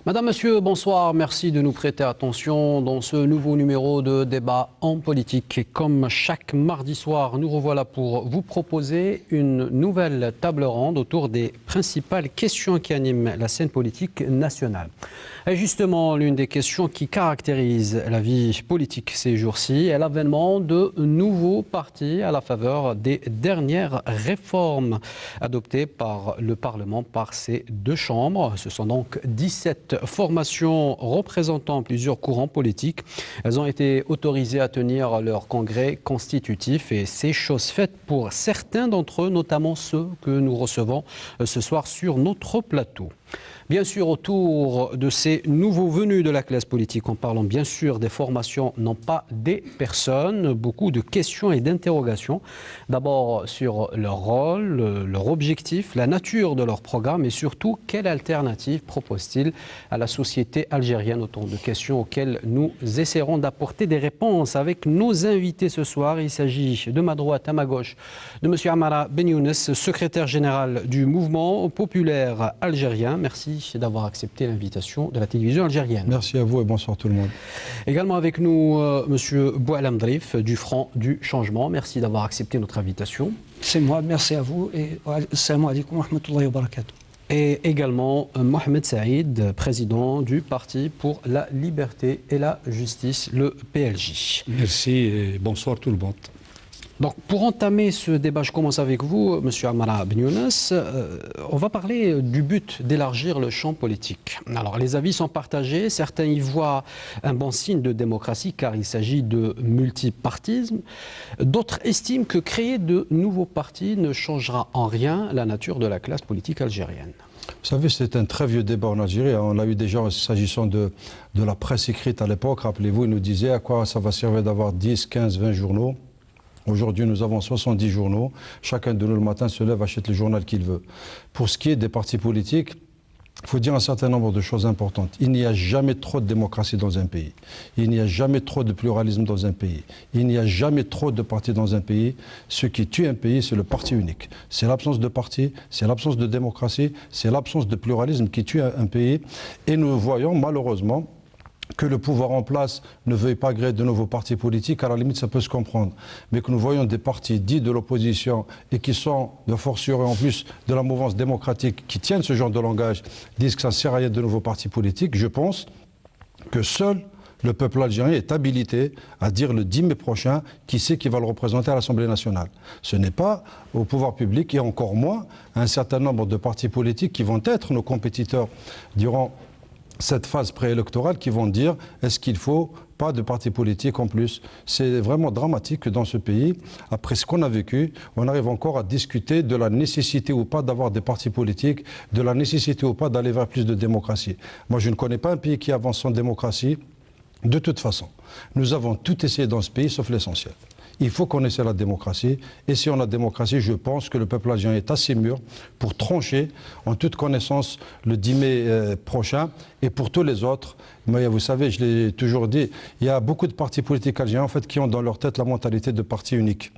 Madame, Monsieur, bonsoir. Merci de nous prêter attention dans ce nouveau numéro de débat en politique. Et comme chaque mardi soir, nous revoilà pour vous proposer une nouvelle table ronde autour des principales questions qui animent la scène politique nationale. Et justement, l'une des questions qui caractérise la vie politique ces jours-ci est l'avènement de nouveaux partis à la faveur des dernières réformes adoptées par le Parlement, par ces deux chambres. Ce sont donc 17 formations représentant plusieurs courants politiques. Elles ont été autorisées à tenir leur congrès constitutif et c'est chose faite pour certains d'entre eux, notamment ceux que nous recevons ce soir sur notre plateau. Bien sûr, autour de ces nouveaux venus de la classe politique, en parlant bien sûr des formations, non pas des personnes, beaucoup de questions et d'interrogations. D'abord sur leur rôle, leur objectif, la nature de leur programme et surtout, quelle alternative propose-t-il à la société algérienne? Autant de questions auxquelles nous essaierons d'apporter des réponses avec nos invités ce soir. Il s'agit de ma droite à ma gauche de M. Amara Benyounès, secrétaire général du mouvement populaire algérien. Merci d'avoir accepté l'invitation de la télévision algérienne. Merci à vous et bonsoir tout le monde. Également avec nous, M. Boualem Drif du Front du Changement. Merci d'avoir accepté notre invitation. C'est moi, merci à vous et assalamu alaikum wa rahmatullahi wa barakatuh. Et également Mohamed Saïd, président du Parti pour la liberté et la justice, le PLJ. Merci et bonsoir tout le monde. Donc, pour entamer ce débat, je commence avec vous, M. Amara Benyounès. On va parler du but d'élargir le champ politique. Alors, les avis sont partagés. Certains y voient un bon signe de démocratie car il s'agit de multipartisme. D'autres estiment que créer de nouveaux partis ne changera en rien la nature de la classe politique algérienne. Vous savez, c'est un très vieux débat en Algérie. On l'a eu déjà s'agissant de la presse écrite à l'époque. Rappelez-vous, ils nous disaient à quoi ça va servir d'avoir 10, 15, 20 journaux. Aujourd'hui, nous avons 70 journaux. Chacun de nous, le matin, se lève, achète le journal qu'il veut. Pour ce qui est des partis politiques, il faut dire un certain nombre de choses importantes. Il n'y a jamais trop de démocratie dans un pays. Il n'y a jamais trop de pluralisme dans un pays. Il n'y a jamais trop de partis dans un pays. Ce qui tue un pays, c'est le parti unique. C'est l'absence de parti, c'est l'absence de démocratie, c'est l'absence de pluralisme qui tue un pays. Et nous voyons malheureusement que le pouvoir en place ne veuille pas créer de nouveaux partis politiques, à la limite ça peut se comprendre. Mais que nous voyons des partis dits de l'opposition et qui sont de fortiori en plus de la mouvance démocratique, qui tiennent ce genre de langage, disent que ça ne sert à rien de nouveaux partis politiques, je pense que seul le peuple algérien est habilité à dire le 10 mai prochain qui c'est qui va le représenter à l'Assemblée nationale. Ce n'est pas au pouvoir public et encore moins à un certain nombre de partis politiques qui vont être nos compétiteurs durant cette phase préélectorale qui vont dire est-ce qu'il faut pas de partis politiques en plus. C'est vraiment dramatique que dans ce pays, après ce qu'on a vécu, on arrive encore à discuter de la nécessité ou pas d'avoir des partis politiques, de la nécessité ou pas d'aller vers plus de démocratie. Moi, je ne connais pas un pays qui avance en démocratie. De toute façon, nous avons tout essayé dans ce pays sauf l'essentiel. Il faut qu'on essaie la démocratie. Et si on a la démocratie, je pense que le peuple algérien est assez mûr pour trancher en toute connaissance le 10 mai prochain. Et pour tous les autres, mais vous savez, je l'ai toujours dit, il y a beaucoup de partis politiques algériens en fait, qui ont dans leur tête la mentalité de parti unique.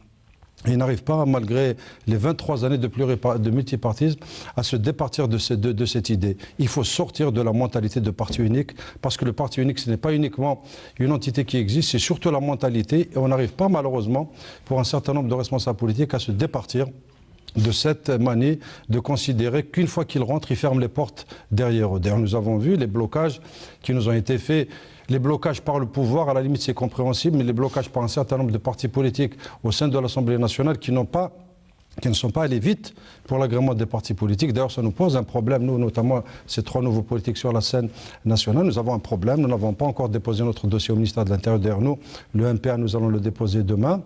Ils n'arrivent pas, malgré les 23 années de multipartisme, à se départir de cette idée. Il faut sortir de la mentalité de parti unique, parce que le parti unique, ce n'est pas uniquement une entité qui existe, c'est surtout la mentalité. Et on n'arrive pas, malheureusement, pour un certain nombre de responsables politiques, à se départir de cette manie de considérer qu'une fois qu'ils rentrent, ils ferment les portes derrière eux. D'ailleurs, nous avons vu les blocages qui nous ont été faits. Les blocages par le pouvoir, à la limite, c'est compréhensible, mais les blocages par un certain nombre de partis politiques au sein de l'Assemblée nationale qui ne sont pas allés vite pour l'agrément des partis politiques. D'ailleurs, ça nous pose un problème, nous, notamment ces 3 nouveaux politiques sur la scène nationale. Nous avons un problème, nous n'avons pas encore déposé notre dossier au ministère de l'Intérieur. D'ailleurs, nous, le MPA, nous allons le déposer demain.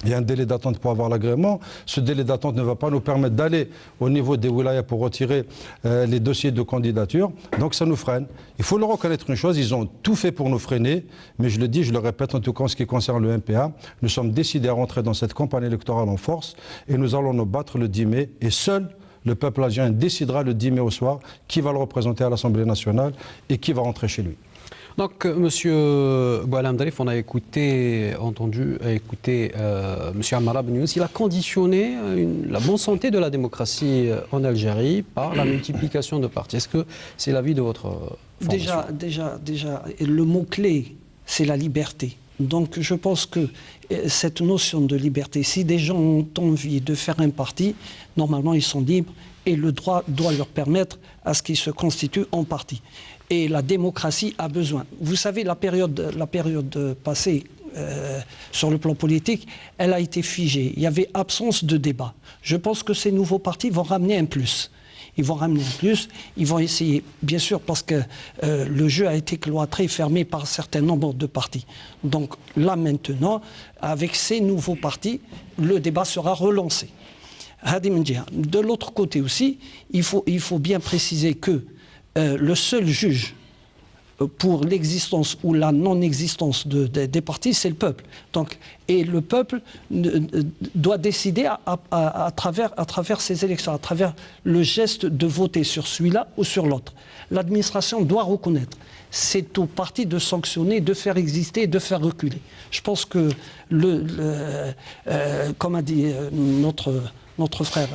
Il y a un délai d'attente pour avoir l'agrément. Ce délai d'attente ne va pas nous permettre d'aller au niveau des wilayas pour retirer les dossiers de candidature. Donc ça nous freine. Il faut leur reconnaître une chose, ils ont tout fait pour nous freiner. Mais je le dis, je le répète, en tout cas en ce qui concerne le MPA, nous sommes décidés à rentrer dans cette campagne électorale en force et nous allons nous battre le 10 mai. Et seul le peuple algérien décidera le 10 mai au soir qui va le représenter à l'Assemblée nationale et qui va rentrer chez lui. Donc, Monsieur Boualem Darif, on a entendu Monsieur Ammar Ben Younes, il a conditionné la bonne santé de la démocratie en Algérie par la multiplication de partis. Est-ce que c'est l'avis de votre formation? Déjà, le mot-clé, c'est la liberté. Donc je pense que cette notion de liberté, si des gens ont envie de faire un parti, normalement ils sont libres et le droit doit leur permettre à ce qu'ils se constituent en parti. Et la démocratie a besoin. Vous savez, la période passée sur le plan politique, elle a été figée. Il y avait absence de débat. Je pense que ces nouveaux partis vont ramener un plus. Ils vont ramener un plus, ils vont essayer, bien sûr, parce que le jeu a été cloîtré, fermé par un certain nombre de partis. Donc là maintenant, avec ces nouveaux partis, le débat sera relancé. De l'autre côté aussi, il faut bien préciser que le seul juge pour l'existence ou la non-existence des partis, c'est le peuple. Donc, et le peuple doit décider à travers ces élections, à travers le geste de voter sur celui-là ou sur l'autre. L'administration doit reconnaître. C'est au parti de sanctionner, de faire exister, de faire reculer. Je pense que, comme a dit notre frère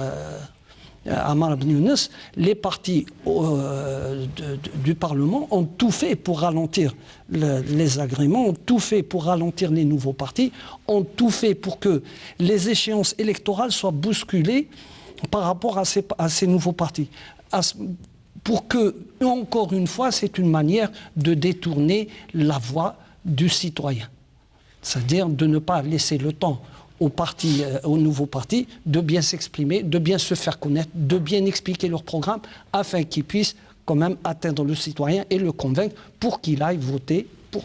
Ammar Ben Younes, les partis du Parlement ont tout fait pour ralentir les agréments, ont tout fait pour ralentir les nouveaux partis, ont tout fait pour que les échéances électorales soient bousculées par rapport à ces nouveaux partis. Pour que, encore une fois, c'est une manière de détourner la voix du citoyen. C'est-à-dire de ne pas laisser le temps aux nouveaux partis de bien s'exprimer, de bien se faire connaître, de bien expliquer leur programme afin qu'ils puissent quand même atteindre le citoyen et le convaincre pour qu'il aille voter pour.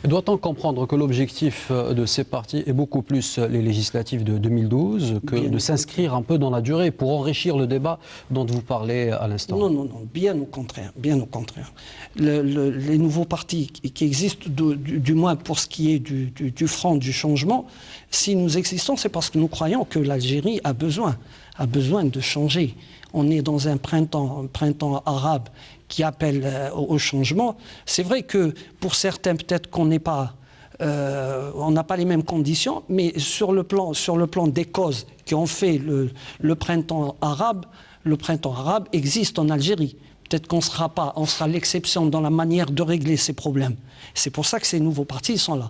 Doit-on comprendre que l'objectif de ces partis est beaucoup plus les législatives de 2012 que de s'inscrire un peu dans la durée pour enrichir le débat dont vous parlez à l'instant? Non, bien au contraire, bien au contraire. Les nouveaux partis qui existent, du moins pour ce qui est du front du changement, si nous existons, c'est parce que nous croyons que l'Algérie a besoin de changer. On est dans un printemps arabe qui appelle au changement. C'est vrai que pour certains, peut-être qu'on n'est pas, on n'a pas les mêmes conditions, mais sur le plan des causes qui ont fait le printemps arabe existe en Algérie. Peut-être qu'on sera l'exception dans la manière de régler ces problèmes. C'est pour ça que ces nouveaux partis sont là.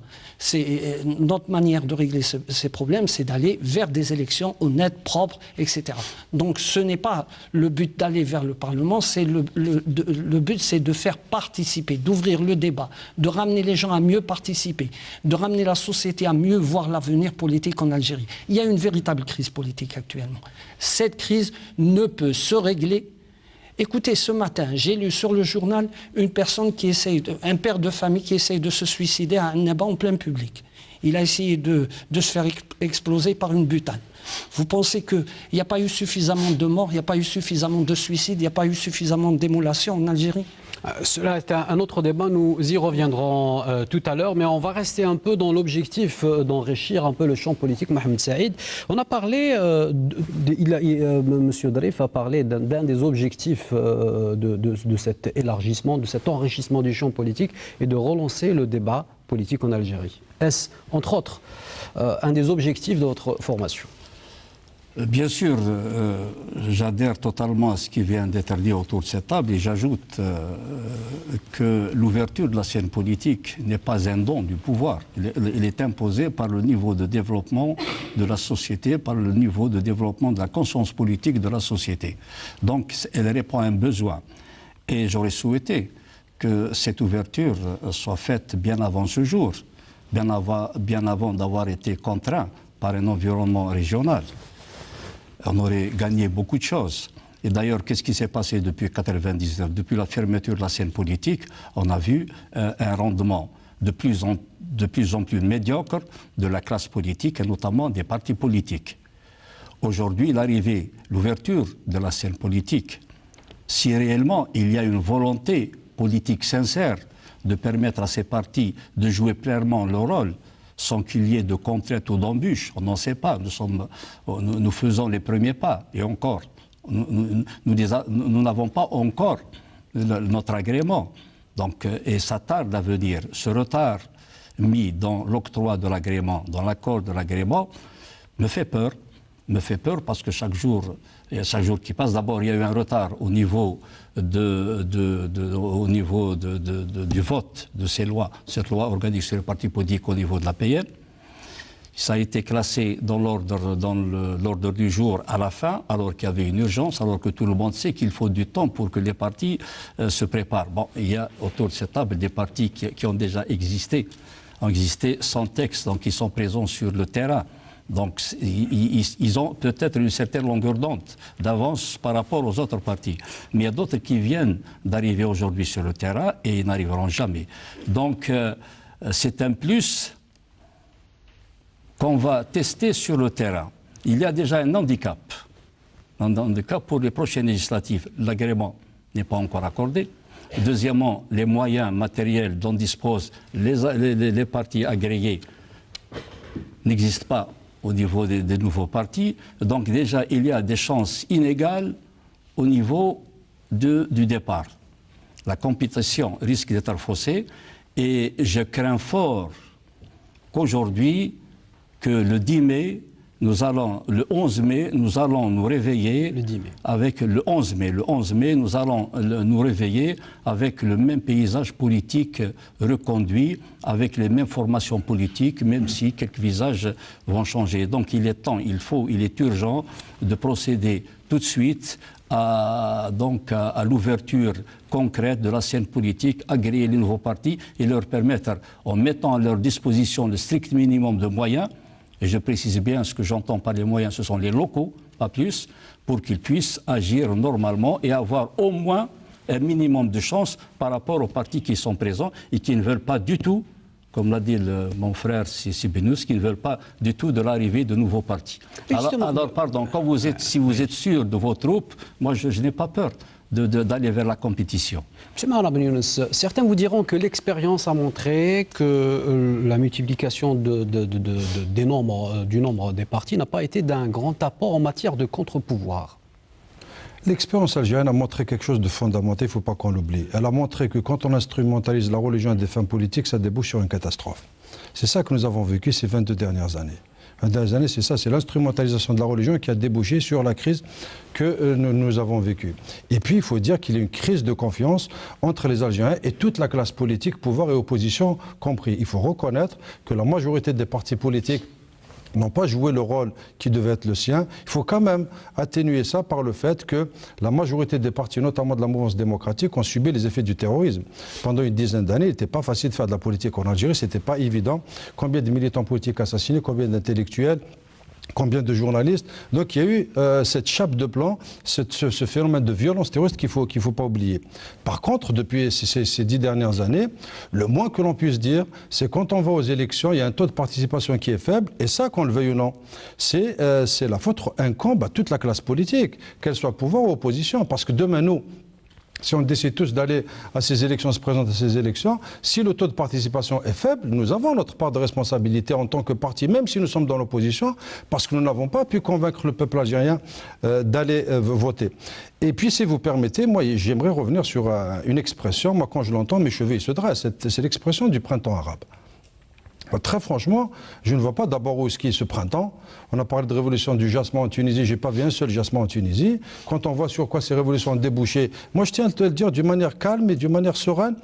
Notre manière de régler ces problèmes, c'est d'aller vers des élections honnêtes, propres, etc. Donc ce n'est pas le but d'aller vers le Parlement, le but c'est de faire participer, d'ouvrir le débat, de ramener les gens à mieux participer, de ramener la société à mieux voir l'avenir politique en Algérie. Il y a une véritable crise politique actuellement. Cette crise ne peut se régler. Écoutez, ce matin, j'ai lu sur le journal un père de famille qui essaye de se suicider à Annaba en plein public. Il a essayé de se faire exploser par une butane. Vous pensez qu'il n'y a pas eu suffisamment de morts, il n'y a pas eu suffisamment de suicides, il n'y a pas eu suffisamment d'émolations en Algérie? Cela est un autre débat, nous y reviendrons tout à l'heure, mais on va rester un peu dans l'objectif d'enrichir un peu le champ politique. Mohamed Saïd, on a parlé, M. Darif a parlé d'un des objectifs de cet élargissement, de cet enrichissement du champ politique et de relancer le débat politique en Algérie. Est-ce, entre autres, un des objectifs de votre formation? Bien sûr, j'adhère totalement à ce qui vient d'être dit autour de cette table et j'ajoute que l'ouverture de la scène politique n'est pas un don du pouvoir. Il est imposé par le niveau de développement de la société, par le niveau de développement de la conscience politique de la société. Donc, elle répond à un besoin. Et j'aurais souhaité que cette ouverture soit faite bien avant ce jour, bien avant d'avoir été contraint par un environnement régional. On aurait gagné beaucoup de choses. Et d'ailleurs, qu'est-ce qui s'est passé depuis 1999? Depuis la fermeture de la scène politique, on a vu un rendement de plus en plus médiocre de la classe politique et notamment des partis politiques. Aujourd'hui, l'ouverture de la scène politique, si réellement il y a une volonté politique sincère de permettre à ces partis de jouer pleinement leur rôle, sans qu'il y ait de contraintes ou d'embûches. On n'en sait pas. Nous faisons les premiers pas. Et encore, nous n'avons pas encore notre agrément. Donc, et ça tarde à venir. Ce retard mis dans l'octroi de l'agrément, dans l'accord de l'agrément, me fait peur. Me fait peur parce que chaque jour qui passe, d'abord il y a eu un retard au niveau, du vote de ces lois, cette loi organique sur les partis politiques au niveau de la l'APN. Ça a été classé dans l'ordre du jour à la fin, alors qu'il y avait une urgence, alors que tout le monde sait qu'il faut du temps pour que les partis se préparent. Bon, il y a autour de cette table des partis qui ont déjà existé sans texte, donc ils sont présents sur le terrain. Donc ils ont peut-être une certaine longueur d'onde d'avance par rapport aux autres partis. Mais il y a d'autres qui viennent d'arriver aujourd'hui sur le terrain et ils n'arriveront jamais. Donc c'est un plus qu'on va tester sur le terrain. Il y a déjà un handicap pour les prochaines législatives. L'agrément n'est pas encore accordé. Deuxièmement, les moyens matériels dont disposent les partis agréés n'existent pas au niveau des nouveaux partis. Donc déjà, il y a des chances inégales au niveau du départ. La compétition risque d'être faussée et je crains fort qu'aujourd'hui, que le 10 mai, le 11 mai, nous allons nous réveiller avec le 11 mai, nous allons nous réveiller avec le même paysage politique reconduit, avec les mêmes formations politiques, même si quelques visages vont changer. Donc il est temps, il est urgent de procéder tout de suite à l'ouverture concrète de la scène politique, agréer les nouveaux partis et leur permettre, en mettant à leur disposition le strict minimum de moyens, et je précise bien ce que j'entends par les moyens, ce sont les locaux, pas plus, pour qu'ils puissent agir normalement et avoir au moins un minimum de chance par rapport aux partis qui sont présents et qui ne veulent pas du tout, comme l'a dit mon frère Sibinous, qui ne veulent pas du tout de l'arrivée de nouveaux partis. Alors, pardon, si vous êtes sûr de vos troupes, moi je n'ai pas peur d'aller vers la compétition. M. Mahala Ben Younes, certains vous diront que l'expérience a montré que la multiplication du nombre des partis n'a pas été d'un grand apport en matière de contre-pouvoir. L'expérience algérienne a montré quelque chose de fondamental, il ne faut pas qu'on l'oublie. Elle a montré que quand on instrumentalise la religion à des fins politiques, ça débouche sur une catastrophe. C'est ça que nous avons vécu ces 22 dernières années. C'est ça, c'est l'instrumentalisation de la religion qui a débouché sur la crise que nous avons vécue. Et puis, il faut dire qu'il y a une crise de confiance entre les Algériens et toute la classe politique, pouvoir et opposition compris. Il faut reconnaître que la majorité des partis politiques n'ont pas joué le rôle qui devait être le sien. Il faut quand même atténuer ça par le fait que la majorité des partis, notamment de la mouvance démocratique, ont subi les effets du terrorisme. Pendant une dizaine d'années, il n'était pas facile de faire de la politique en Algérie, c'était pas évident. Combien de militants politiques assassinés, combien d'intellectuels, combien de journalistes. Donc il y a eu cette chape de plomb, ce phénomène de violence terroriste qu'il faut pas oublier. Par contre, depuis ces 10 dernières années, le moins que l'on puisse dire, c'est quand on va aux élections, il y a un taux de participation qui est faible, et ça, qu'on le veuille ou non, c'est la faute incombe à toute la classe politique, qu'elle soit pouvoir ou opposition, parce que demain, nous, si on décide tous d'aller à ces élections, se présenter à ces élections, si le taux de participation est faible, nous avons notre part de responsabilité en tant que parti, même si nous sommes dans l'opposition, parce que nous n'avons pas pu convaincre le peuple algérien d'aller voter. Et puis, si vous permettez, moi, j'aimerais revenir sur une expression. Moi, quand je l'entends, mes cheveux ils se dressent. C'est l'expression du printemps arabe. Très franchement, je ne vois pas d'abord où est-ce qu'il y a ce printemps. On a parlé de révolution du jasmin en Tunisie, je n'ai pas vu un seul jasmin en Tunisie. Quand on voit sur quoi ces révolutions ont débouché, moi je tiens à te le dire d'une manière calme et d'une manière sereine.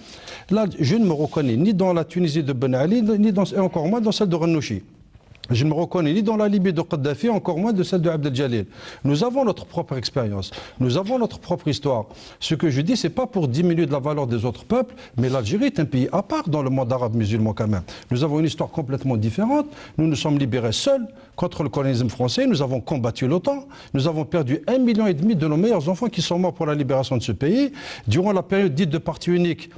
Là, je ne me reconnais ni dans la Tunisie de Ben Ali, et encore moins dans celle de Rennouchi. Je ne me reconnais ni dans la Libye de Kadhafi, encore moins de celle de Abdel Jalil. Nous avons notre propre expérience, nous avons notre propre histoire. Ce que je dis, ce n'est pas pour diminuer de la valeur des autres peuples, mais l'Algérie est un pays à part dans le monde arabe musulman quand même. Nous avons une histoire complètement différente. Nous nous sommes libérés seuls contre le colonialisme français. Nous avons combattu l'OTAN. Nous avons perdu 1,5 million de nos meilleurs enfants qui sont morts pour la libération de ce pays. Durant la période dite de parti unique,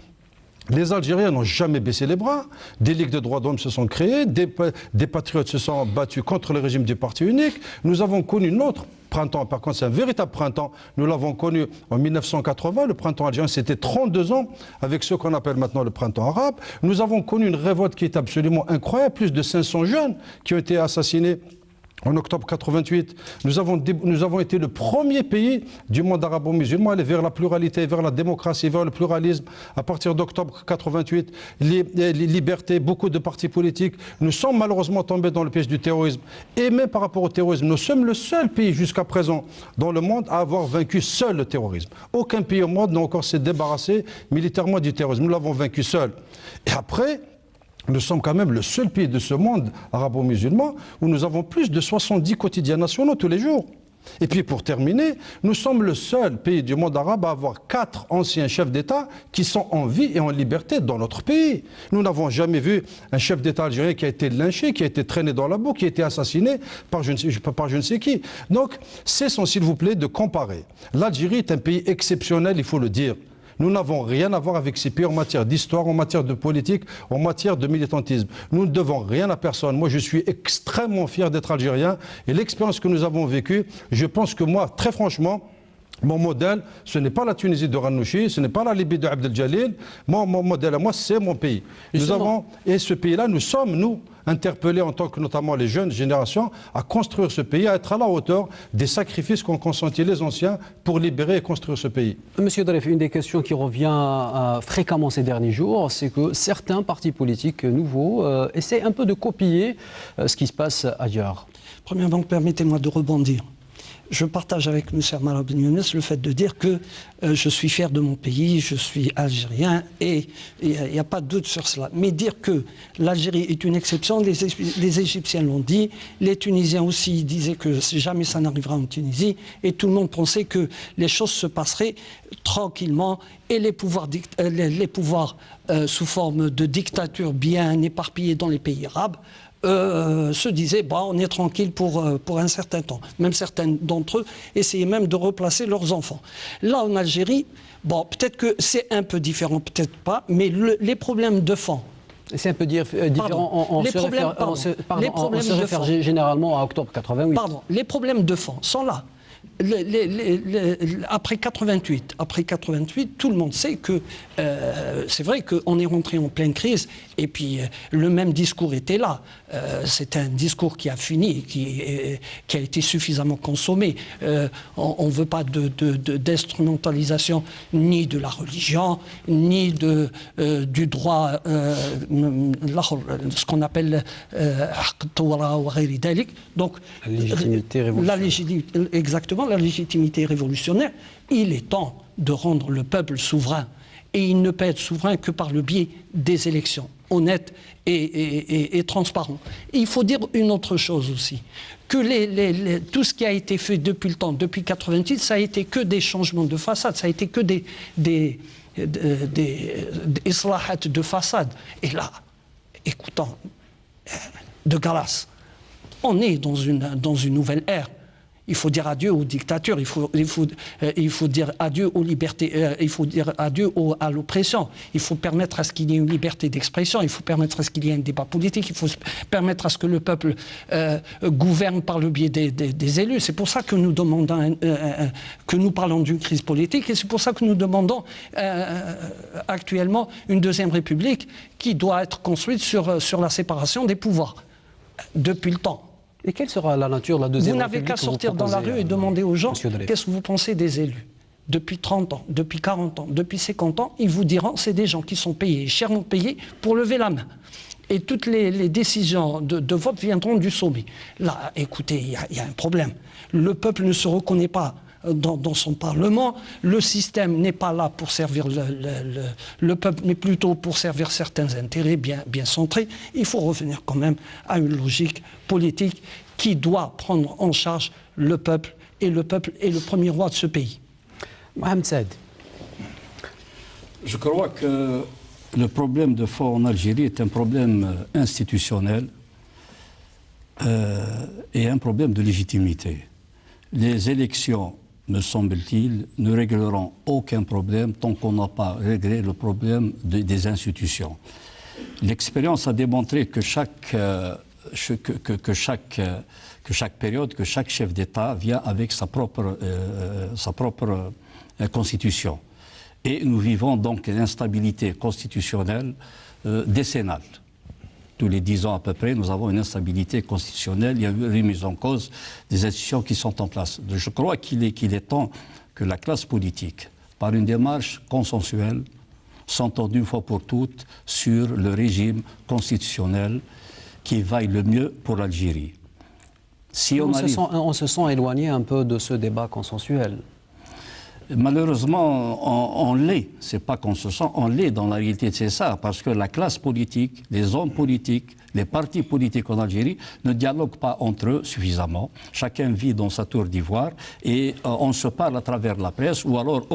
les Algériens n'ont jamais baissé les bras, des ligues de droits de l'homme se sont créées, des patriotes se sont battus contre le régime du parti unique. Nous avons connu notre printemps, par contre c'est un véritable printemps, nous l'avons connu en 1980, le printemps algérien c'était 32 ans avec ce qu'on appelle maintenant le printemps arabe. Nous avons connu une révolte qui est absolument incroyable, plus de 500 jeunes qui ont été assassinés En octobre 88, nous avons été le premier pays du monde arabo-musulman à aller vers la pluralité, vers la démocratie, vers le pluralisme. À partir d'octobre 88, les libertés, beaucoup de partis politiques. Nous sommes malheureusement tombés dans le piège du terrorisme. Et même par rapport au terrorisme, nous sommes le seul pays jusqu'à présent dans le monde à avoir vaincu seul le terrorisme. Aucun pays au monde n'a encore s'est débarrassé militairement du terrorisme. Nous l'avons vaincu seul. Et après, nous sommes quand même le seul pays de ce monde arabo-musulman où nous avons plus de 70 quotidiens nationaux tous les jours. Et puis pour terminer, nous sommes le seul pays du monde arabe à avoir 4 anciens chefs d'État qui sont en vie et en liberté dans notre pays. Nous n'avons jamais vu un chef d'État algérien qui a été lynché, qui a été traîné dans la boue, qui a été assassiné par je ne sais qui. Donc cessons s'il vous plaît de comparer. L'Algérie est un pays exceptionnel, il faut le dire. Nous n'avons rien à voir avec ces pays en matière d'histoire, en matière de politique, en matière de militantisme. Nous ne devons rien à personne. Moi, je suis extrêmement fier d'être algérien et l'expérience que nous avons vécue, je pense que moi, très franchement, mon modèle, ce n'est pas la Tunisie de Ranouchi, ce n'est pas la Libye de Abdel Jalil. Mon modèle à moi, c'est mon pays. Et ce pays-là, nous sommes interpellés en tant que notamment les jeunes générations à construire ce pays, à être à la hauteur des sacrifices qu'ont consentis les anciens pour libérer et construire ce pays. Monsieur Darif, une des questions qui revient fréquemment ces derniers jours, c'est que certains partis politiques nouveaux essaient un peu de copier ce qui se passe ailleurs. Premièrement, permettez-moi de rebondir. Je partage avec M. Amar Ben Younes le fait de dire que je suis fier de mon pays, je suis algérien et il n'y a pas de doute sur cela. Mais dire que l'Algérie est une exception, les Égyptiens l'ont dit, les Tunisiens aussi disaient que jamais ça n'arrivera en Tunisie et tout le monde pensait que les choses se passeraient tranquillement et les pouvoirs sous forme de dictature bien éparpillés dans les pays arabes se disaient bah, on est tranquille pour un certain temps. Même certains d'entre eux essayaient même de replacer leurs enfants. Là en Algérie, bon, peut-être que c'est un peu différent, peut-être pas, mais les problèmes de fond. C'est un peu différent. On se réfère généralement à octobre 88. Pardon, les problèmes de fond sont là. Après 88, tout le monde sait que c'est vrai qu'on est rentré en pleine crise et puis le même discours était là. C'est un discours qui a fini, qui a été suffisamment consommé. On ne veut pas d'instrumentalisation ni de la religion, ni du droit, ce qu'on appelle donc la légitimité révolutionnaire. Exactement, la légitimité révolutionnaire. Il est temps de rendre le peuple souverain. Et il ne peut être souverain que par le biais des élections honnêtes et transparentes. Et il faut dire une autre chose aussi, que tout ce qui a été fait depuis le temps, depuis 88, ça a été que des changements de façade, ça a été que des islahats de façade. Et là, écoutons, de grâce, on est dans une nouvelle ère. Il faut dire adieu aux dictatures, il faut dire adieu aux libertés, il faut dire adieu à l'oppression. Il faut permettre à ce qu'il y ait une liberté d'expression, il faut permettre à ce qu'il y ait un débat politique, il faut permettre à ce que le peuple gouverne par le biais des élus. C'est pour ça que nous demandons, que nous parlons d'une crise politique et c'est pour ça que nous demandons actuellement une deuxième république qui doit être construite sur la séparation des pouvoirs depuis le temps. Et quelle sera la nature de la deuxième République? Vous n'avez qu'à sortir dans la rue et demander aux gens qu'est-ce que vous pensez des élus. Depuis 30 ans, depuis 40 ans, depuis 50 ans, ils vous diront c'est des gens qui sont payés, chèrement payés, pour lever la main. Et toutes les décisions de vote viendront du sommet. Là, écoutez, il y a un problème. Le peuple ne se reconnaît pas dans son Parlement. Le système n'est pas là pour servir le peuple, mais plutôt pour servir certains intérêts bien centrés. Il faut revenir quand même à une logique politique qui doit prendre en charge le peuple est le premier roi de ce pays. Mohamed Saad. Je crois que le problème de fond en Algérie est un problème institutionnel et un problème de légitimité. Les élections, me semble-t-il, ne régleront aucun problème tant qu'on n'a pas réglé le problème des institutions. L'expérience a démontré que chaque période, que chaque chef d'État vient avec sa propre constitution. Et nous vivons donc une instabilité constitutionnelle décennale. tous les 10 ans à peu près, nous avons une instabilité constitutionnelle, il y a eu une remise en cause des institutions qui sont en place. Je crois qu'il est temps que la classe politique, par une démarche consensuelle, s'entende une fois pour toutes sur le régime constitutionnel qui vaille le mieux pour l'Algérie. Si on se sent éloigné un peu de ce débat consensuel. Malheureusement, on l'est. C'est pas qu'on se sent, on l'est dans la réalité, c'est ça. Parce que la classe politique, les hommes politiques, les partis politiques en Algérie ne dialoguent pas entre eux suffisamment. Chacun vit dans sa tour d'ivoire et on se parle à travers la presse ou alors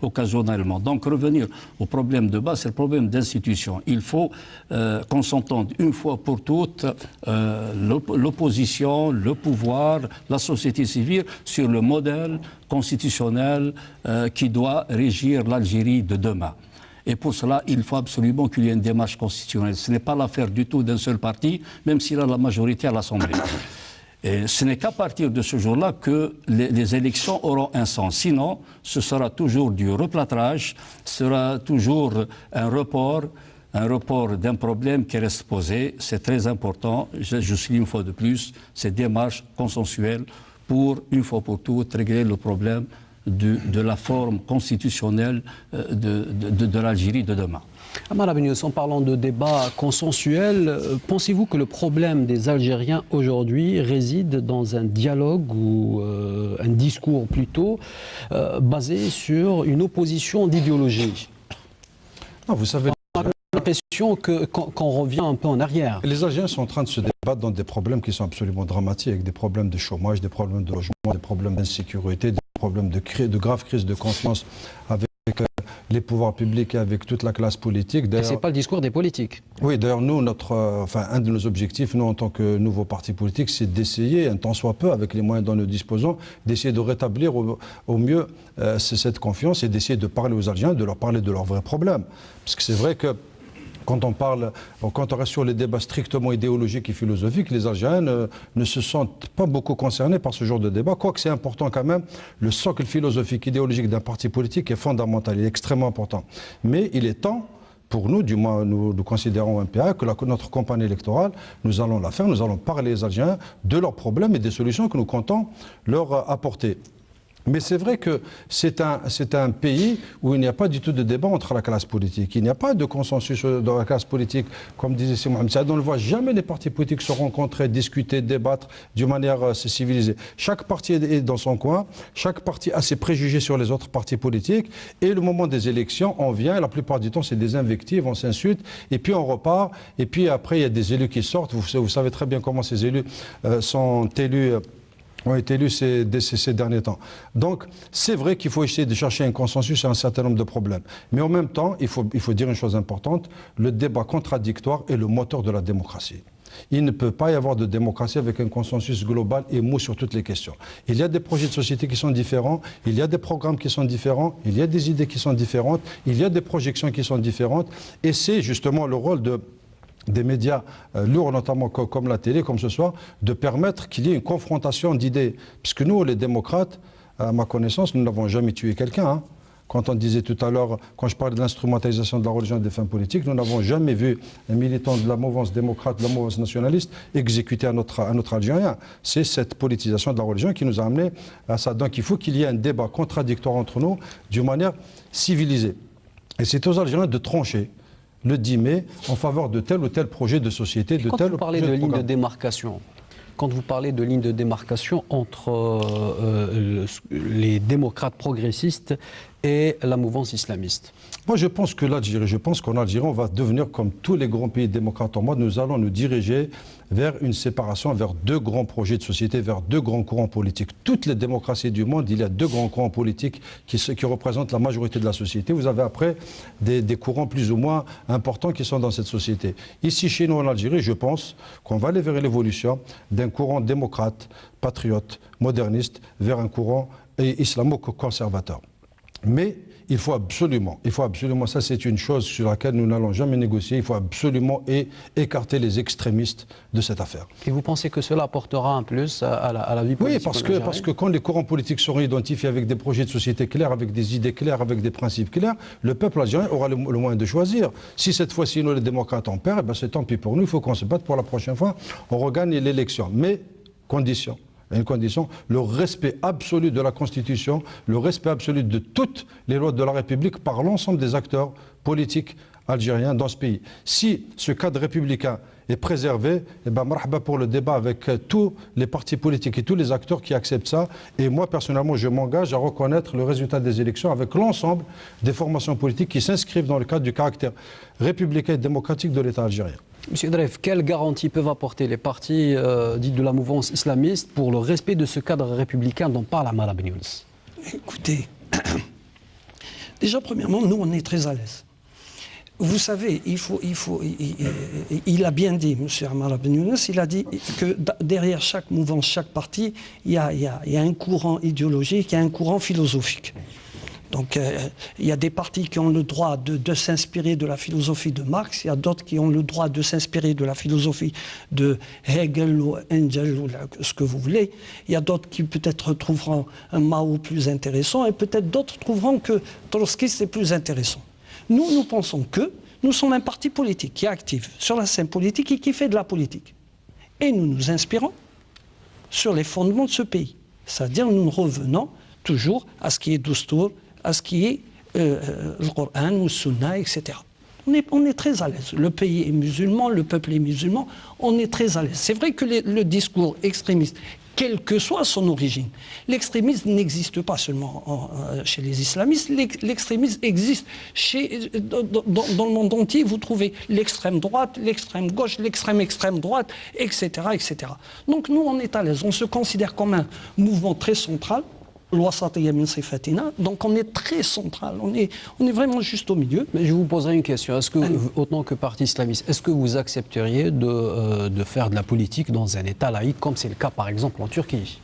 occasionnellement. Donc revenir au problème de base, c'est le problème d'institution. Il faut qu'on s'entende une fois pour toutes, l'opposition, le pouvoir, la société civile, sur le modèle constitutionnel qui doit régir l'Algérie de demain. Et pour cela, il faut absolument qu'il y ait une démarche constitutionnelle. Ce n'est pas l'affaire du tout d'un seul parti, même s'il a la majorité à l'Assemblée. Et ce n'est qu'à partir de ce jour-là que les élections auront un sens. Sinon, ce sera toujours du replâtrage, ce sera toujours un report d'un problème qui reste posé. C'est très important, je souligne une fois de plus, ces démarches consensuelles pour, une fois pour toutes, régler le problème de la forme constitutionnelle de l'Algérie de demain. Amar Abenius, en parlant de débat consensuel, pensez-vous que le problème des Algériens aujourd'hui réside dans un dialogue ou un discours plutôt basé sur une opposition d'idéologie? Non, vous savez, on a l'impression qu'on revient un peu en arrière. Les Algériens sont en train de se débattre dans des problèmes qui sont absolument dramatiques, des problèmes de chômage, des problèmes de logement, des problèmes d'insécurité, des problèmes de graves crises de confiance avec les pouvoirs publics et avec toute la classe politique. Et ce n'est pas le discours des politiques. Oui, d'ailleurs, nous, un de nos objectifs, nous, en tant que nouveau parti politique, c'est d'essayer, un tant soit peu, avec les moyens dont nous disposons, d'essayer de rétablir au mieux cette confiance et d'essayer de parler aux Algériens, de leur parler de leurs vrais problèmes. Parce que c'est vrai que quand on reste sur les débats strictement idéologiques et philosophiques, les Algériens ne se sentent pas beaucoup concernés par ce genre de débat, quoique c'est important quand même. Le socle philosophique, idéologique d'un parti politique est fondamental, il est extrêmement important. Mais il est temps, pour nous, du moins nous considérons un PA, que notre campagne électorale, nous allons la faire, nous allons parler aux Algériens de leurs problèmes et des solutions que nous comptons leur apporter. Mais c'est vrai que c'est un pays où il n'y a pas du tout de débat entre la classe politique. Il n'y a pas de consensus dans la classe politique. Comme disait Sidi Mohamed Saad, on ne voit jamais les partis politiques se rencontrer, discuter, débattre d'une manière civilisée. Chaque parti est dans son coin, chaque parti a ses préjugés sur les autres partis politiques. Et le moment des élections, on vient, et la plupart du temps, c'est des invectives, on s'insulte, et puis on repart. Et puis après, il y a des élus qui sortent. Vous savez très bien comment ces élus ont été élus ces derniers temps. Donc, c'est vrai qu'il faut essayer de chercher un consensus sur un certain nombre de problèmes. Mais en même temps, il faut dire une chose importante, le débat contradictoire est le moteur de la démocratie. Il ne peut pas y avoir de démocratie avec un consensus global et mou sur toutes les questions. Il y a des projets de société qui sont différents, il y a des programmes qui sont différents, il y a des idées qui sont différentes, il y a des projections qui sont différentes, et c'est justement le rôle des médias lourds, notamment comme la télé, comme ce soir, de permettre qu'il y ait une confrontation d'idées. Puisque nous, les démocrates, à ma connaissance, nous n'avons jamais tué quelqu'un. Hein. Quand on disait tout à l'heure, quand je parlais de l'instrumentalisation de la religion à des fins politiques, nous n'avons jamais vu un militant de la mouvance démocrate, de la mouvance nationaliste, exécuter un autre Algérien. C'est cette politisation de la religion qui nous a amené à ça. Donc il faut qu'il y ait un débat contradictoire entre nous d'une manière civilisée. Et c'est aux Algériens de trancher le 10 mai en faveur de tel ou tel projet de société, de tel ou tel Quand vous parlez de ligne de démarcation, entre les démocrates progressistes et la mouvance islamiste? Moi, je pense qu'en Algérie, on va devenir comme tous les grands pays démocrates au monde. Nous allons nous diriger vers une séparation, vers deux grands projets de société, vers deux grands courants politiques. Toutes les démocraties du monde, il y a deux grands courants politiques qui représentent la majorité de la société. Vous avez après des courants plus ou moins importants qui sont dans cette société. Ici, chez nous, en Algérie, je pense qu'on va aller vers l'évolution d'un courant démocrate, patriote, moderniste, vers un courant islamo-conservateur. Mais il faut absolument, ça c'est une chose sur laquelle nous n'allons jamais négocier, il faut absolument écarter les extrémistes de cette affaire. Et vous pensez que cela apportera un plus à la vie politique? Oui, parce que quand les courants politiques seront identifiés avec des projets de société clairs, avec des idées claires, avec des principes clairs, le peuple algérien aura le moyen de choisir. Si cette fois-ci nous les démocrates en perdent, c'est tant pis pour nous, il faut qu'on se batte pour la prochaine fois, on regagne l'élection. Mais, condition. Une condition, le respect absolu de la Constitution, le respect absolu de toutes les lois de la République par l'ensemble des acteurs politiques algériens dans ce pays. Si ce cadre républicain est préservé, eh ben, marhaba pour le débat avec tous les partis politiques et tous les acteurs qui acceptent ça. Et moi, personnellement, je m'engage à reconnaître le résultat des élections avec l'ensemble des formations politiques qui s'inscrivent dans le cadre du caractère républicain et démocratique de l'État algérien. Monsieur Dreyf, quelles garanties peuvent apporter les partis dits de la mouvance islamiste pour le respect de ce cadre républicain dont parle Ammar Abn-Younes? Écoutez, déjà premièrement, nous on est très à l'aise. Vous savez, il a bien dit, M. Ammar Abn-Younes, il a dit que derrière chaque mouvance, chaque parti, il y a un courant idéologique, il y a un courant philosophique. Donc il y a des partis qui ont le droit de s'inspirer de la philosophie de Marx, il y a d'autres qui ont le droit de s'inspirer de la philosophie de Hegel ou Engels ou ce que vous voulez. Il y a d'autres qui peut-être trouveront un Mao plus intéressant et peut-être d'autres trouveront que Trotsky c'est plus intéressant. Nous pensons que nous sommes un parti politique qui est actif sur la scène politique et qui fait de la politique. Et nous nous inspirons sur les fondements de ce pays. C'est-à-dire nous revenons toujours à ce qui est Doustour, à ce qui est le Coran ou le Sunna, etc. On est très à l'aise. Le pays est musulman, le peuple est musulman, on est très à l'aise. C'est vrai que le discours extrémiste, quelle que soit son origine, l'extrémisme n'existe pas seulement chez les islamistes, l'extrémisme existe dans le monde entier. Vous trouvez l'extrême droite, l'extrême gauche, l'extrême droite, etc., etc. Donc nous, on est à l'aise. On se considère comme un mouvement très central. Donc on est très central, on est vraiment juste au milieu. Mais je vous poserai une question. Est-ce que, autant que parti islamiste, est-ce que vous accepteriez de faire de la politique dans un État laïque, comme c'est le cas par exemple en Turquie?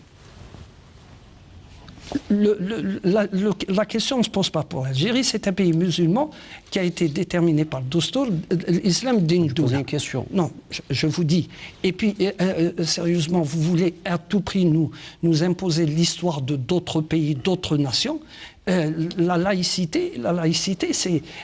La question ne se pose pas pour l'Algérie. C'est un pays musulman qui a été déterminé par le Doustour. L'islam d'une doula. Je pose une question. Non, je vous dis. Et puis, sérieusement, vous voulez à tout prix nous imposer l'histoire de d'autres pays, d'autres nations. La laïcité,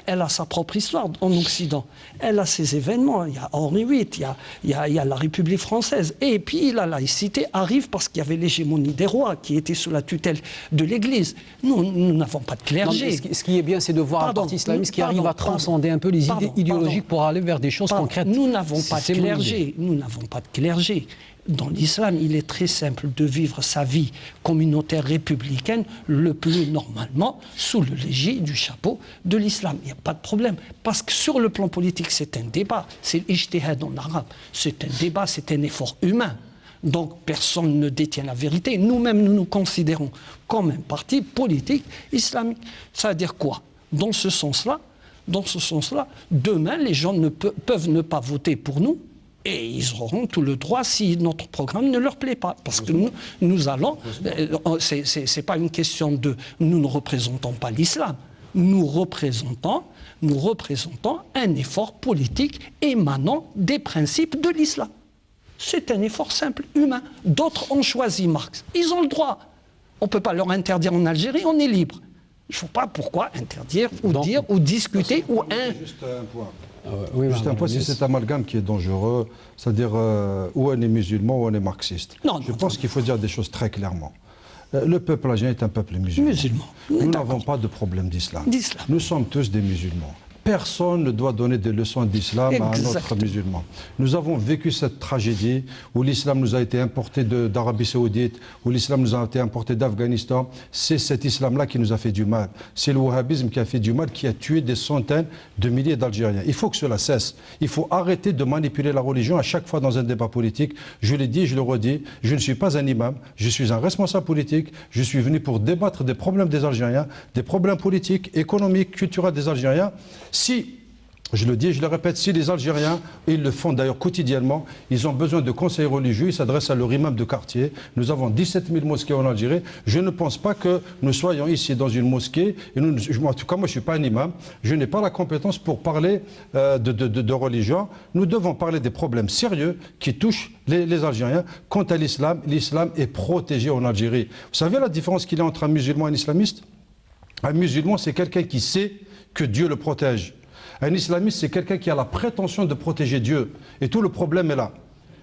elle a sa propre histoire en Occident. Elle a ses événements. Il y a Henri VIII, il y a la République française. Et puis la laïcité arrive parce qu'il y avait l'hégémonie des rois qui était sous la tutelle de l'Église. Nous n'avons pas de clergé. Non, ce qui est bien, c'est de voir un parti islamiste qui arrive à transcender un peu les idées idéologiques pour aller vers des choses concrètes. Nous n'avons pas de clergé. Nous n'avons pas de clergé. Dans l'islam, il est très simple de vivre sa vie communautaire républicaine le plus normalement sous le légit du chapeau de l'islam. Il n'y a pas de problème. Parce que sur le plan politique, c'est un débat. C'est l'ijtihad en arabe. C'est un débat, c'est un effort humain. Donc personne ne détient la vérité. Nous-mêmes, nous nous considérons comme un parti politique islamique. Ça veut dire quoi? Dans ce sens-là, demain, les gens peuvent ne pas voter pour nous. Et ils auront tout le droit si notre programme ne leur plaît pas. Parce que nous allons... c'est pas une question de... Nous ne représentons pas l'islam. Nous représentons un effort politique émanant des principes de l'islam. C'est un effort simple, humain. D'autres ont choisi Marx. Ils ont le droit. On ne peut pas leur interdire en Algérie, on est libre. Je ne vois pas pourquoi interdire ou dire ou discuter ou Juste un point. Juste un point, c'est cet amalgame qui est dangereux, c'est-à-dire où on est musulman, où on est marxiste. Je pense qu'il faut dire des choses très clairement. Le peuple algérien est un peuple musulman. Nous n'avons pas de problème d'islam. Nous sommes tous des musulmans. Personne ne doit donner des leçons d'islam à un autre musulman. Nous avons vécu cette tragédie où l'islam nous a été importé d'Arabie Saoudite, où l'islam nous a été importé d'Afghanistan. C'est cet islam-là qui nous a fait du mal. C'est le wahhabisme qui a fait du mal, qui a tué des centaines de milliers d'Algériens. Il faut que cela cesse. Il faut arrêter de manipuler la religion à chaque fois dans un débat politique. Je l'ai dit, je le redis, je ne suis pas un imam, je suis un responsable politique. Je suis venu pour débattre des problèmes des Algériens, des problèmes politiques, économiques, culturels des Algériens. Si Je le dis, je le répète, si les Algériens, ils le font d'ailleurs quotidiennement, ils ont besoin de conseils religieux, ils s'adressent à leur imam de quartier. Nous avons 17 000 mosquées en Algérie. Je ne pense pas que nous soyons ici dans une mosquée. Et nous, en tout cas, moi, je ne suis pas un imam. Je n'ai pas la compétence pour parler de religion. Nous devons parler des problèmes sérieux qui touchent les Algériens. Quant à l'islam, l'islam est protégé en Algérie. Vous savez la différence qu'il y a entre un musulman et un islamiste? Un musulman, c'est quelqu'un qui sait que Dieu le protège. Un islamiste, c'est quelqu'un qui a la prétention de protéger Dieu. Et tout le problème est là.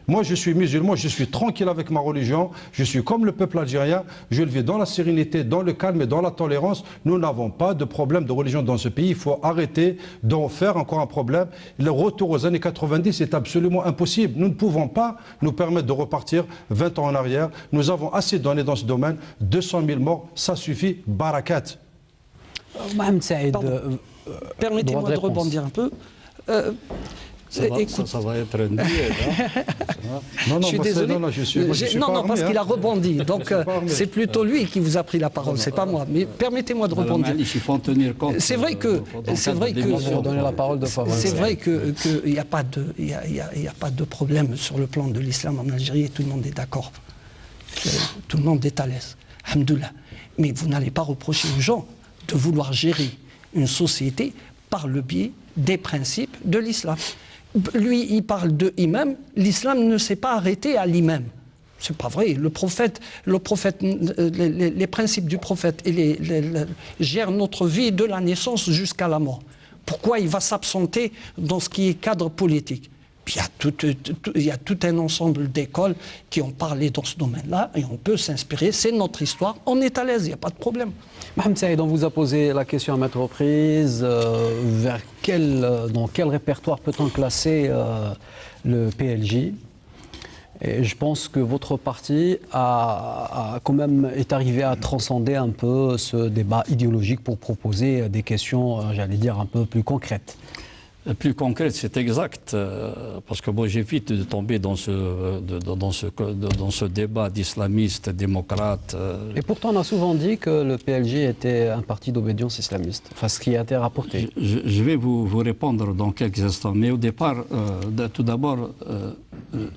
Moi, je suis musulman, je suis tranquille avec ma religion, je suis comme le peuple algérien, je le vis dans la sérénité, dans le calme et dans la tolérance. Nous n'avons pas de problème de religion dans ce pays. Il faut arrêter d'en faire encore un problème. Le retour aux années 90 est absolument impossible. Nous ne pouvons pas nous permettre de repartir 20 ans en arrière. Nous avons assez donné dans ce domaine. 200 000 morts, ça suffit. Barakat. Mohamed Saïd, permettez-moi de rebondir un peu. Ça va être un Non, je suis désolé. Non, parce qu'il a rebondi. Donc, c'est plutôt lui qui vous a pris la parole, c'est pas moi. Mais permettez-moi de rebondir. Il faut en tenir compte. C'est vrai que il n'y a pas de problème sur le plan de l'islam en Algérie et tout le monde est d'accord. Tout le monde est à l'aise. Alhamdoulilah. Mais vous n'allez pas reprocher aux gens de vouloir gérer une société par le biais des principes de l'islam. Lui, il parle de imam. L'islam ne s'est pas arrêté à l'imam. C'est pas vrai. Le prophète, les principes du prophète gèrent notre vie de la naissance jusqu'à la mort. Pourquoi il va s'absenter dans ce qui est cadre politique? Puis il y a tout un ensemble d'écoles qui ont parlé dans ce domaine-là et on peut s'inspirer. C'est notre histoire. On est à l'aise, il n'y a pas de problème. Mohamed Saïd, on vous a posé la question à maintes reprises. Dans quel répertoire peut-on classer le PLJ? Et je pense que votre parti est arrivé à transcender un peu ce débat idéologique pour proposer des questions, j'allais dire, un peu plus concrètes. Plus concrète, c'est exact, parce que moi j'évite de tomber dans ce débat d'islamistes, démocrates. Et pourtant on a souvent dit que le PLJ était un parti d'obédience islamiste, enfin ce qui a été rapporté. Je vais vous répondre dans quelques instants, mais au départ, tout d'abord,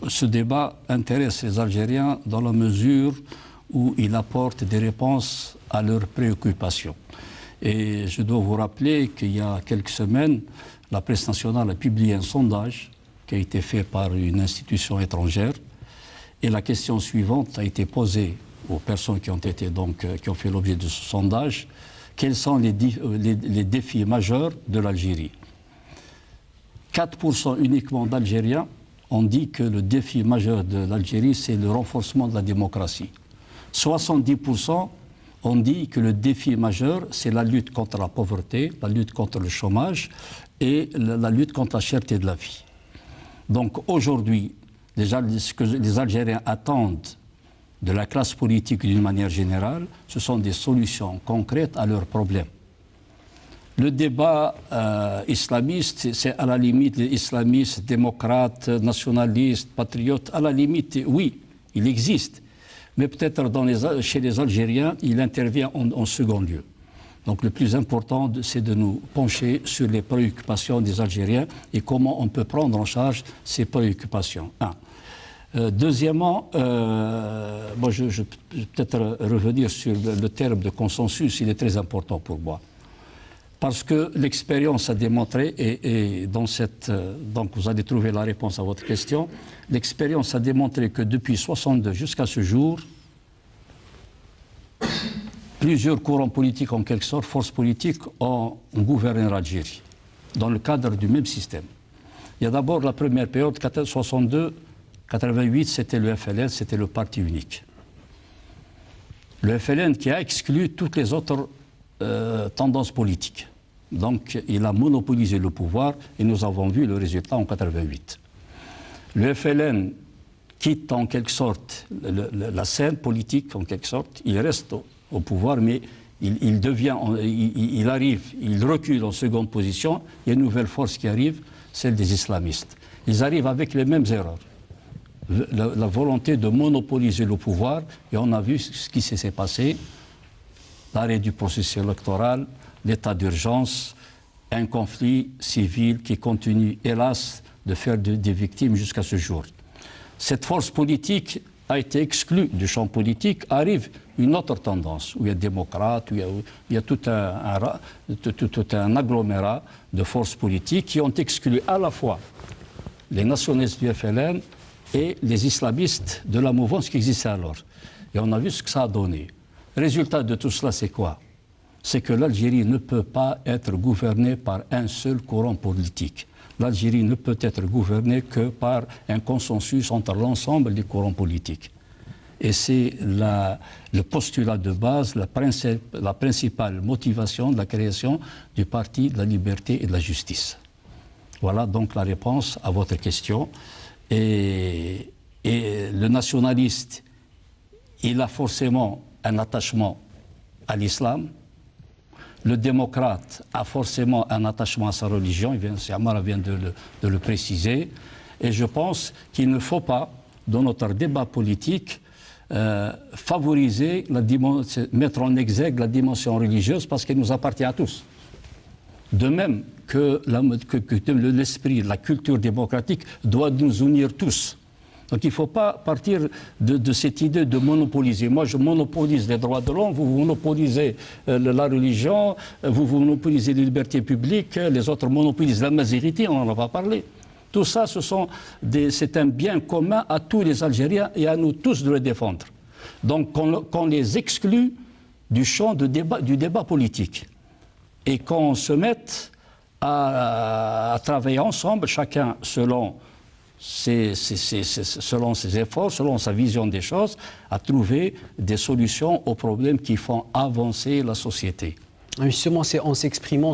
ce débat intéresse les Algériens dans la mesure où il apporte des réponses à leurs préoccupations. Et je dois vous rappeler qu'il y a quelques semaines, la presse nationale a publié un sondage qui a été fait par une institution étrangère et la question suivante a été posée aux personnes qui ont fait l'objet de ce sondage: quels sont les défis majeurs de l'Algérie? 4% uniquement d'Algériens ont dit que le défi majeur de l'Algérie, c'est le renforcement de la démocratie. 70% ont dit que le défi majeur, c'est la lutte contre la pauvreté, la lutte contre le chômage et la lutte contre la cherté de la vie. Donc aujourd'hui, déjà, ce que les Algériens attendent de la classe politique d'une manière générale, ce sont des solutions concrètes à leurs problèmes. Le débat islamiste, c'est à la limite les islamistes, démocrates, nationalistes, patriotes, à la limite, oui, il existe. Mais peut-être chez les Algériens, il intervient en second lieu. Donc le plus important, c'est de nous pencher sur les préoccupations des Algériens et comment on peut prendre en charge ces préoccupations. Deuxièmement, moi je vais peut-être revenir sur le terme de consensus, il est très important pour moi. Parce que l'expérience a démontré, et donc vous allez trouver la réponse à votre question, l'expérience a démontré que depuis 1962 jusqu'à ce jour, plusieurs courants politiques, en quelque sorte, forces politiques, ont gouverné l'Algérie, dans le cadre du même système. Il y a d'abord la première période, 62-88, c'était le FLN, c'était le parti unique. Le FLN qui a exclu toutes les autres tendances politiques. Donc, il a monopolisé le pouvoir et nous avons vu le résultat en 88. Le FLN quitte en quelque sorte la scène politique, en quelque sorte. Il reste au pouvoir, mais il recule en seconde position. Il y a une nouvelle force qui arrive, celle des islamistes. Ils arrivent avec les mêmes erreurs. La volonté de monopoliser le pouvoir, et on a vu ce qui s'est passé, l'arrêt du processus électoral, l'état d'urgence, un conflit civil qui continue, hélas, de faire des victimes jusqu'à ce jour. Cette force politique a été exclue du champ politique. Arrive une autre tendance, où il y a démocrates, où il y a tout un agglomérat de forces politiques qui ont exclu à la fois les nationalistes du FLN et les islamistes de la mouvance qui existait alors. Et on a vu ce que ça a donné. Résultat de tout cela, c'est quoi? C'est que l'Algérie ne peut pas être gouvernée par un seul courant politique. L'Algérie ne peut être gouvernée que par un consensus entre l'ensemble des courants politiques. Et c'est le postulat de base, la principale motivation de la création du Parti de la liberté et de la justice. Voilà donc la réponse à votre question. Et le nationaliste, il a forcément un attachement à l'islam. Le démocrate a forcément un attachement à sa religion, Amara vient de le préciser. Et je pense qu'il ne faut pas, dans notre débat politique, favoriser, mettre en exergue la dimension religieuse parce qu'elle nous appartient à tous. De même que l'esprit, la culture démocratique doit nous unir tous. Donc il ne faut pas partir de cette idée de monopoliser. Moi, je monopolise les droits de l'homme, vous monopolisez la religion, vous monopolisez les libertés publiques, les autres monopolisent la majorité, on n'en a pas parlé. Tout ça, c'est un bien commun à tous les Algériens et à nous tous de le défendre. Donc qu'on les exclut du champ du débat politique et qu'on se mette à travailler ensemble, chacun selon ses efforts, selon sa vision des choses, à trouver des solutions aux problèmes qui font avancer la société. Justement, c'est en s'exprimant